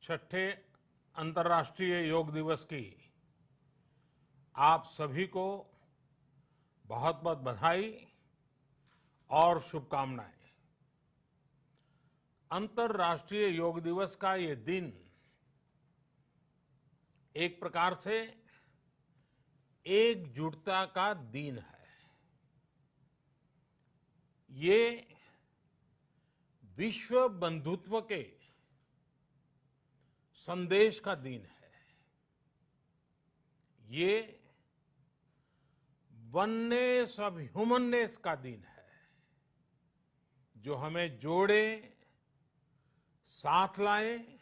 छठे अंतर्राष्ट्रीय योग दिवस की आप सभी को बहुत बहुत बधाई और शुभकामनाएं। अंतर्राष्ट्रीय योग दिवस का ये दिन एक प्रकार से एकजुटता का दिन है। ये विश्व बंधुत्व के संदेश का दिन है। ये वननेस ऑफ ह्यूमननेस का दिन है, जो हमें जोड़े, साथ लाए,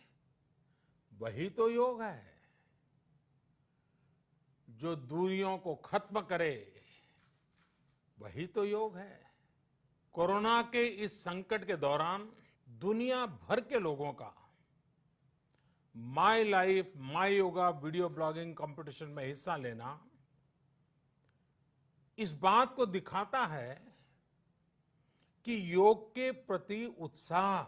वही तो योग है। जो दूरियों को खत्म करे, वही तो योग है। कोरोना के इस संकट के दौरान दुनिया भर के लोगों का my life my yoga video blogging competition में हिस्सा लेना इस बात को दिखाता है कि योग के प्रति उत्साह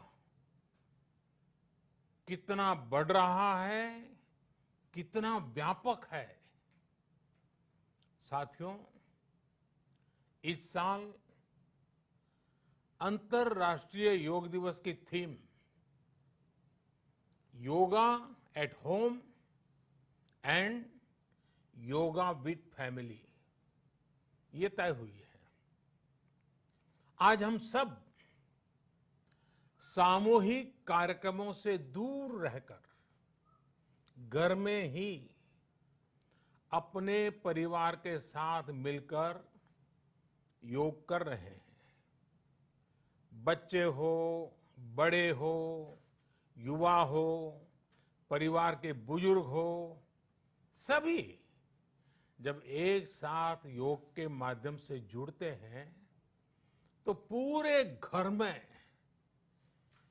कितना बढ़ रहा है, कितना व्यापक है। साथियों, इस साल अंतर्राष्ट्रीय योग दिवस की theme yoga at home and yoga with family ये तय हुई है। आज हम सब सामूहिक कार्यक्रमों से दूर रहकर घर में ही अपने परिवार के साथ मिलकर योग कर रहे हैं। बच्चे हो, बड़े हो, युवा हो, परिवार के बुजुर्ग हो, सभी जब एक साथ योग के माध्यम से जुड़ते हैं तो पूरे घर में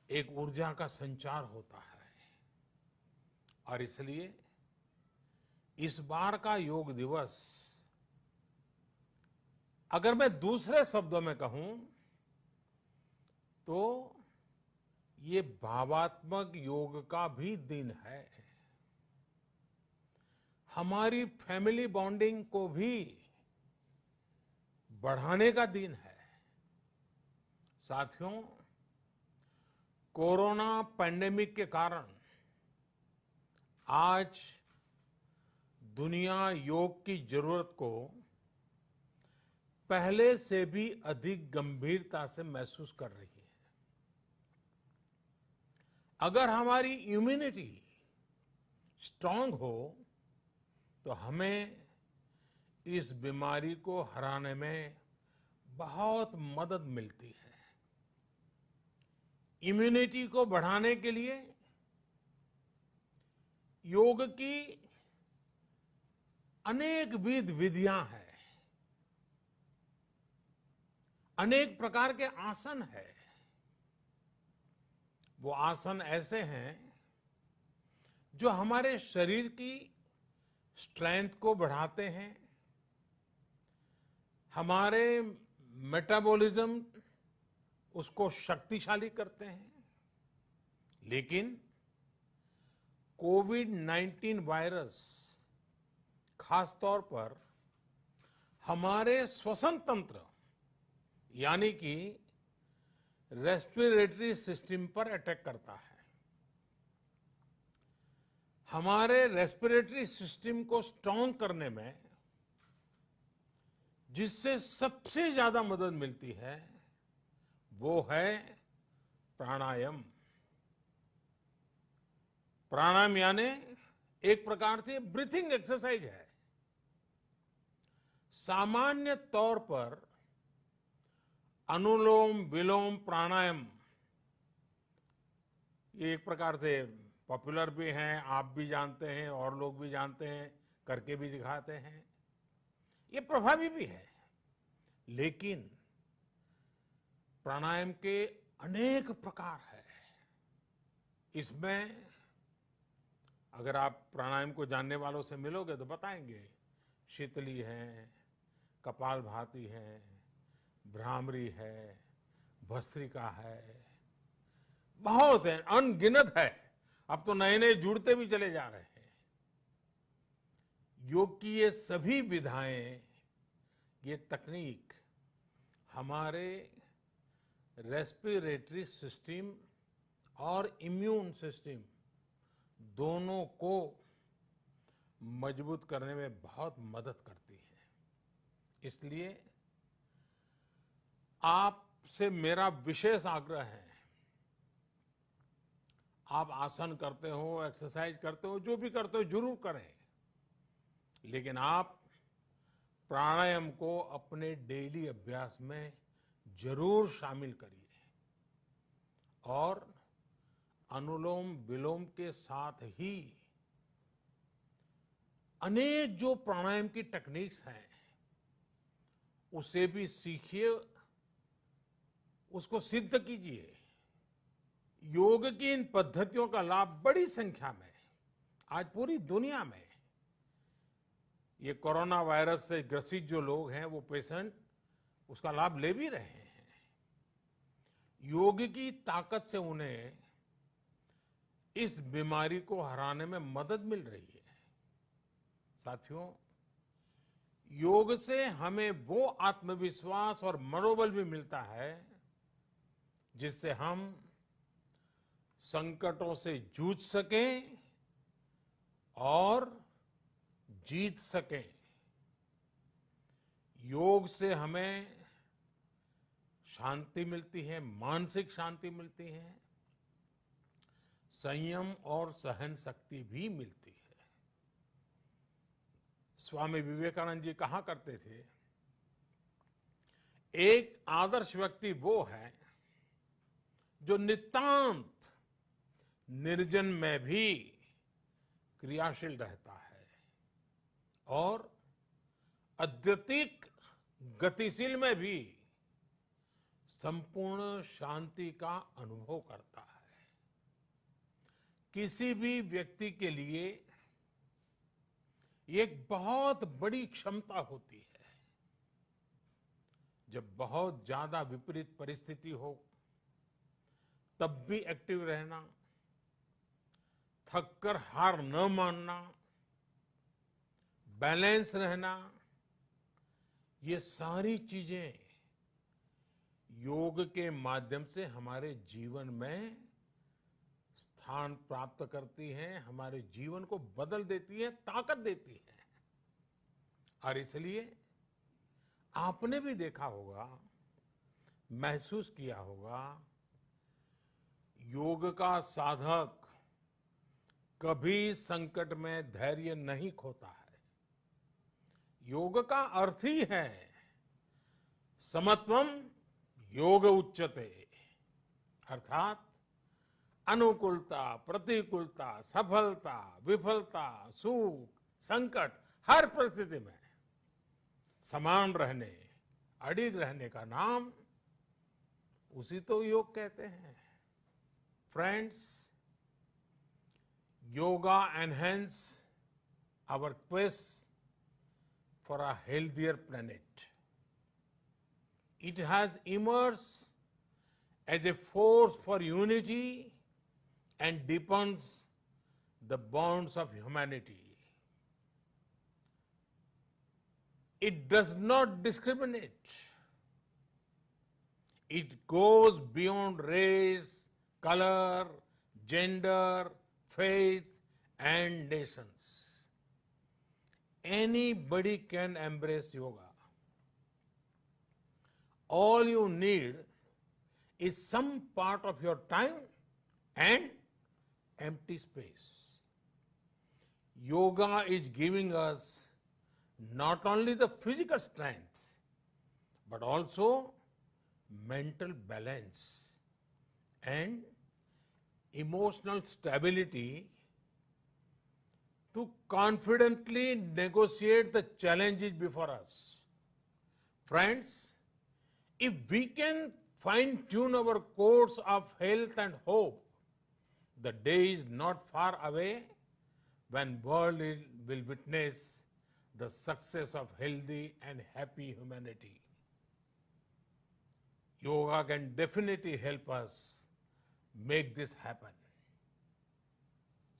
एक ऊर्जा का संचार होता है। और इसलिए इस बार का योग दिवस, अगर मैं दूसरे शब्दों में कहूं तो ये भावात्मक योग का भी दिन है। हमारी फैमिली बॉन्डिंग को भी बढ़ाने का दिन है। साथियों, कोरोना पैंडेमिक के कारण आज दुनिया योग की जरूरत को पहले से भी अधिक गंभीरता से महसूस कर रही है। अगर हमारी इम्यूनिटी स्ट्रांग हो तो हमें इस बीमारी को हराने में बहुत मदद मिलती है। इम्यूनिटी को बढ़ाने के लिए योग की अनेक विध विधियां हैं, अनेक प्रकार के आसन हैं। वो आसन ऐसे हैं जो हमारे शरीर की स्ट्रेंथ को बढ़ाते हैं, हमारे मेटाबॉलिज्म उसको शक्तिशाली करते हैं। लेकिन कोविड-19 वायरस खासतौर पर हमारे श्वसन तंत्र यानी कि रेस्पिरेटरी सिस्टम पर अटैक करता है। हमारे रेस्पिरेटरी सिस्टम को स्ट्रांग करने में जिससे सबसे ज्यादा मदद मिलती है वो है प्राणायाम। प्राणायाम यानी एक प्रकार से ब्रीथिंग एक्सरसाइज है। सामान्य तौर पर अनुलोम विलोम प्राणायाम ये एक प्रकार से पॉपुलर भी हैं, आप भी जानते हैं और लोग भी जानते हैं, करके भी दिखाते हैं। ये प्रभावी भी है। लेकिन प्राणायाम के अनेक प्रकार हैं। इसमें अगर आप प्राणायाम को जानने वालों से मिलोगे तो बताएंगे शीतली है, कपालभाति है, भ्रामरी है, भस्त्रिका है, बहुत है, अनगिनत है। अब तो नए नए जुड़ते भी चले जा रहे हैं। योग की ये सभी विधाएं, ये तकनीक हमारे रेस्पिरेटरी सिस्टम और इम्यून सिस्टम दोनों को मजबूत करने में बहुत मदद करती है। इसलिए आपसे मेरा विशेष आग्रह है, आप आसन करते हो, एक्सरसाइज करते हो, जो भी करते हो जरूर करें, लेकिन आप प्राणायाम को अपने डेली अभ्यास में जरूर शामिल करिए और अनुलोम विलोम के साथ ही अनेक जो प्राणायाम की टेक्निक्स हैं उसे भी सीखिए, उसको सिद्ध कीजिए। योग की इन पद्धतियों का लाभ बड़ी संख्या में आज पूरी दुनिया में ये कोरोना वायरस से ग्रसित जो लोग हैं, वो पेशेंट उसका लाभ ले भी रहे हैं। योग की ताकत से उन्हें इस बीमारी को हराने में मदद मिल रही है। साथियों, योग से हमें वो आत्मविश्वास और मनोबल भी मिलता है जिससे हम संकटों से जूझ सकें और जीत सकें। योग से हमें शांति मिलती है, मानसिक शांति मिलती है, संयम और सहन शक्ति भी मिलती है। स्वामी विवेकानंद जी कहा करते थे, एक आदर्श व्यक्ति वो है जो नितांत निर्जन में भी क्रियाशील रहता है और अत्यधिक गतिशील में भी संपूर्ण शांति का अनुभव करता है। किसी भी व्यक्ति के लिए एक बहुत बड़ी क्षमता होती है, जब बहुत ज्यादा विपरीत परिस्थिति हो तब भी एक्टिव रहना, थककर हार न मानना, बैलेंस रहना, ये सारी चीजें योग के माध्यम से हमारे जीवन में स्थान प्राप्त करती हैं, हमारे जीवन को बदल देती है, ताकत देती है। और इसलिए आपने भी देखा होगा, महसूस किया होगा, योग का साधक कभी संकट में धैर्य नहीं खोता है। योग का अर्थ ही है समत्वम योग उच्यते, अर्थात अनुकूलता, प्रतिकूलता, सफलता, विफलता, सुख, संकट, हर परिस्थिति में समान रहने, अडिग रहने का नाम उसी तो योग कहते हैं। Friends, yoga enhance our quest for a healthier planet. It has emerged as a force for unity and deepens the bonds of humanity. It does not discriminate. It goes beyond race, color, gender, faith and nations. Anybody can embrace yoga. All you need is some part of your time and empty space. Yoga is giving us not only the physical strength, but also mental balance and emotional stability to confidently negotiate the challenges before us. Friends, if we can fine-tune our course of health and hope, the day is not far away when world will witness the success of healthy and happy humanity. Yoga can definitely help us make this happen.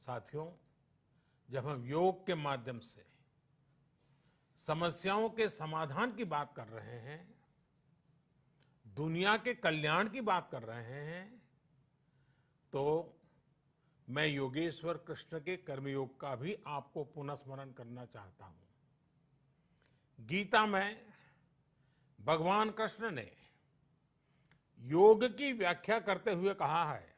साथियों, जब हम योग के माध्यम से समस्याओं के समाधान की बात कर रहे हैं, दुनिया के कल्याण की बात कर रहे हैं, तो मैं योगेश्वर कृष्ण के कर्मयोग का भी आपको पुनः स्मरण करना चाहता हूं। गीता में भगवान कृष्ण ने योग की व्याख्या करते हुए कहा है,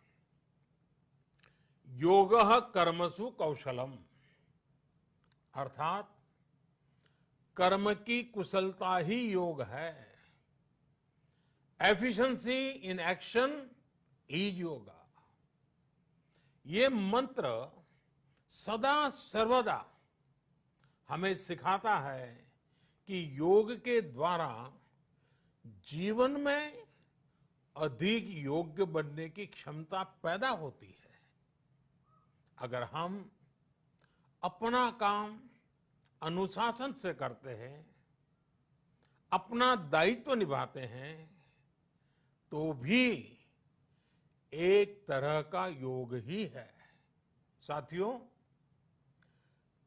योगः कर्मसु कौशलम, अर्थात कर्म की कुशलता ही योग है। Efficiency in action is yoga. ये मंत्र सदा सर्वदा हमें सिखाता है कि योग के द्वारा जीवन में अधिक योग्य बनने की क्षमता पैदा होती है। अगर हम अपना काम अनुशासन से करते हैं, अपना दायित्व निभाते हैं, तो भी एक तरह का योग ही है। साथियों,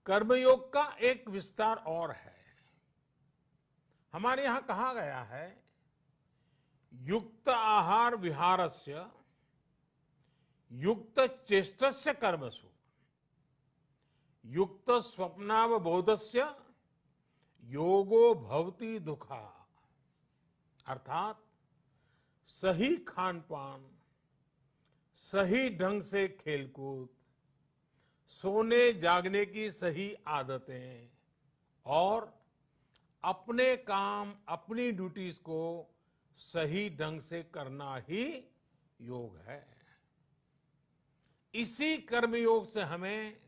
कर्मयोग का एक विस्तार और है। हमारे यहां कहा गया है, युक्त आहार विहारस्य युक्त चेष्टस्य कर्मसु युक्त स्वप्नावबोधस्य योगो भवति दुखा। अर्थात सही खान पान, सही ढंग से खेलकूद, सोने जागने की सही आदतें और अपने काम, अपनी ड्यूटीज को सही ढंग से करना ही योग है। इसी कर्मयोग से हमें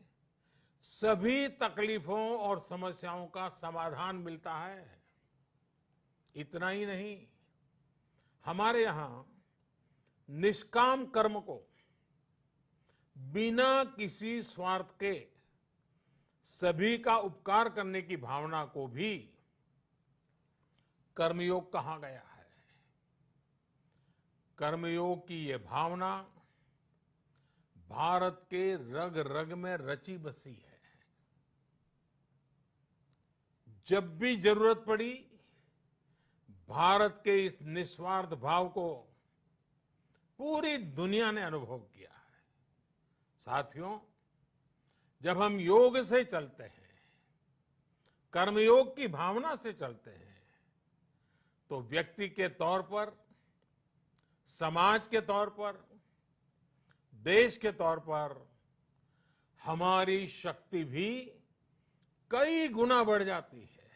सभी तकलीफों और समस्याओं का समाधान मिलता है। इतना ही नहीं, हमारे यहां निष्काम कर्म को बिना किसी स्वार्थ के सभी का उपकार करने की भावना को भी कर्मयोग कहा गया है। कर्मयोग की ये भावना भारत के रग रग में रची बसी है। जब भी जरूरत पड़ी, भारत के इस निस्वार्थ भाव को पूरी दुनिया ने अनुभव किया है। साथियों, जब हम योग से चलते हैं, कर्मयोग की भावना से चलते हैं, तो व्यक्ति के तौर पर, समाज के तौर पर, देश के तौर पर हमारी शक्ति भी कई गुना बढ़ जाती है।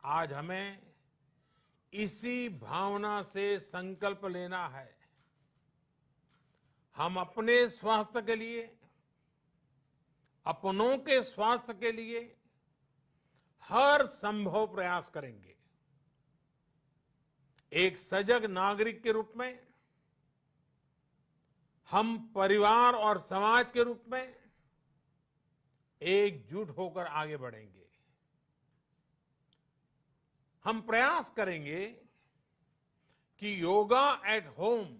आज हमें इसी भावना से संकल्प लेना है। हम अपने स्वास्थ्य के लिए, अपनों के स्वास्थ्य के लिए हर संभव प्रयास करेंगे। एक सजग नागरिक के रूप में हम परिवार और समाज के रूप में एकजुट होकर आगे बढ़ेंगे। हम प्रयास करेंगे कि yoga at home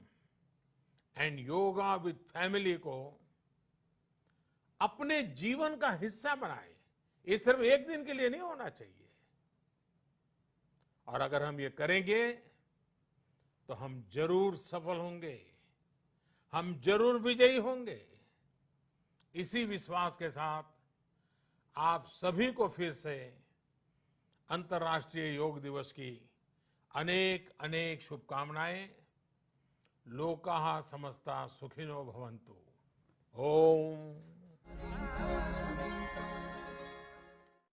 and yoga with family को अपने जीवन का हिस्सा बनाए। ये सिर्फ एक दिन के लिए नहीं होना चाहिए। और अगर हम ये करेंगे तो हम जरूर सफल होंगे, हम जरूर विजयी होंगे। इसी विश्वास के साथ आप सभी को फिर से अंतर्राष्ट्रीय योग दिवस की अनेक अनेक शुभकामनाएं। लोकाः समस्ता सुखिनो भवन्तु। ओम।